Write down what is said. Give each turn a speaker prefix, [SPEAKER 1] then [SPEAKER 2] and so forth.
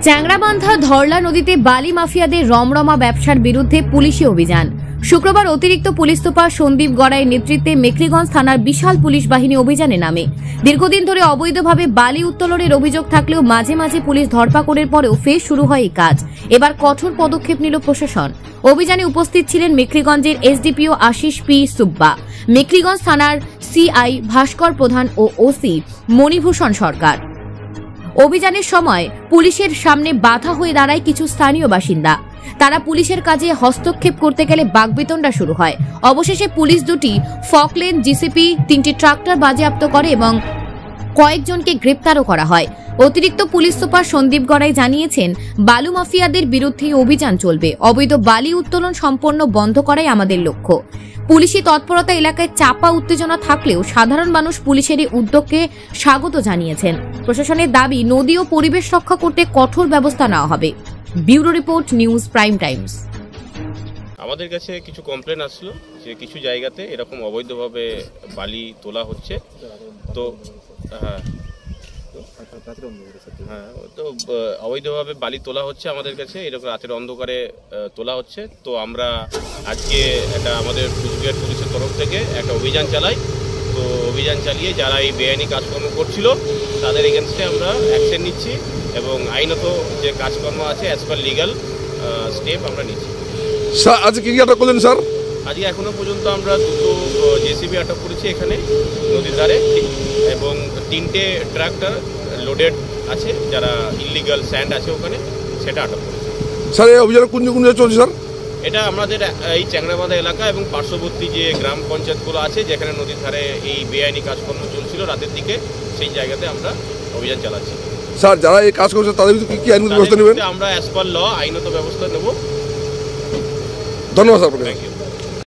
[SPEAKER 1] চ্যাংড়াবান্ধা ধরলা নদীতে বালি মাফিয়াদের রমরমা ব্যবসার বিরুদ্ধে পুলিশি অভিযান। শুক্রবার অতিরিক্ত পুলিশ সুপার সন্দীপ গড়াইয়ের নেতৃত্বে মেখলিগঞ্জ থানার বিশাল পুলিশ বাহিনী অভিযানে নামে। দীর্ঘদিন ধরে অবৈধভাবে বালি উত্তোলনের অভিযোগ থাকলেও মাঝে মাঝে পুলিশ ধরপাকড়ের পরেও ফের শুরু হয় এই কাজ। এবার কঠোর পদক্ষেপ নিল প্রশাসন। অভিযানে উপস্থিত ছিলেন মেখলিগঞ্জের এসডিপিও আশিস পি সুব্বা, মেখলিগঞ্জ থানার সিআই ভাস্কর প্রধান ও ওসি মণিভূষণ সরকার। অভিযানের সময় পুলিশের সামনে বাধা হয়ে দাঁড়ায় কিছু স্থানীয় বাসিন্দা। তারা পুলিশের কাজে হস্তক্ষেপ করতে গেলে বাকবিতণ্ডা শুরু হয়। অবশেষে পুলিশ দুটি ফকলেন, জিসিপি, 3টি ট্রাক্টর বাজেয়াপ্ত করে এবং কয়েকজনকে গ্রেপ্তারও করা হয়। অতিরিক্ত পুলিশ সুপার সন্দীপ গড়াই জানিয়েছেন, বালু মাফিয়াদের বিরুদ্ধে অভিযান চলবে। অবৈধ বালি উত্তোলন সম্পূর্ণ বন্ধ করাই আমাদের লক্ষ্য। পুলিশি তৎপরতা এলাকায় চাপা উত্তেজনা থাকলেও সাধারণ মানুষ পুলিশের এই উদ্যোগকে স্বাগত জানিয়েছেন। প্রশাসনের দাবি, নদী ও পরিবেশ রক্ষা করতে কঠোর ব্যবস্থা নেওয়া হবে। Bureau report, news prime Times.
[SPEAKER 2] আমাদের কাছে কিছু কমপ্লেন আসলো যে কিছু জায়গাতে এরকম অবৈধভাবে বালি তোলা হচ্ছে। তো তো অবৈধভাবে বালি তোলা হচ্ছে আমাদের কাছে, এরকম রাতের অন্ধকারে তোলা হচ্ছে। তো আমরা আজকে একটা আমাদের কুচবিহার পুলিশের তরফ থেকে একটা অভিযান চালাই। তো অভিযান চালিয়ে যারা এই বেআইনি কাজকর্ম করছিল তাদের এগেনস্টে আমরা অ্যাকশন নিচ্ছি এবং আইনত যে কাজকর্ম আছে অ্যাজ পার লিগাল স্টেপ আমরা নিচ্ছি।
[SPEAKER 3] স্যার আজকে কি আটক করলেন স্যার?
[SPEAKER 2] আজকে এখনো পর্যন্ত আমরা 2টো জেসিবি আটক করেছি এখানে নদীর ধারে, এবং 3টে ট্রাক্টর লোডেড আছে যারা ইললিগাল স্যান্ড আছে ওখানে, সেটা আটক করেছে।
[SPEAKER 3] স্যার এই অভিযান কোন কোন জায়গায় চলছে স্যার?
[SPEAKER 2] এটা আমাদের এই চ্যাংড়াবান্ধা এলাকা এবং পার্শ্ববর্তী যে গ্রাম পঞ্চায়েতগুলো আছে যেখানে নদীর ধারে এই বেআইনি কাজকর্ম চলছিল রাতের দিকে, সেই জায়গাতে আমরা অভিযান চালাচ্ছি।
[SPEAKER 3] স্যার যারা এই কাজ করছে তাদের বিরুদ্ধে কি আইনগত ব্যবস্থা নেবেন?
[SPEAKER 2] আমরা অ্যাজ পার ল আইনত ব্যবস্থা নেব।
[SPEAKER 3] ধন্যবাদ স্যার।
[SPEAKER 2] Thank you.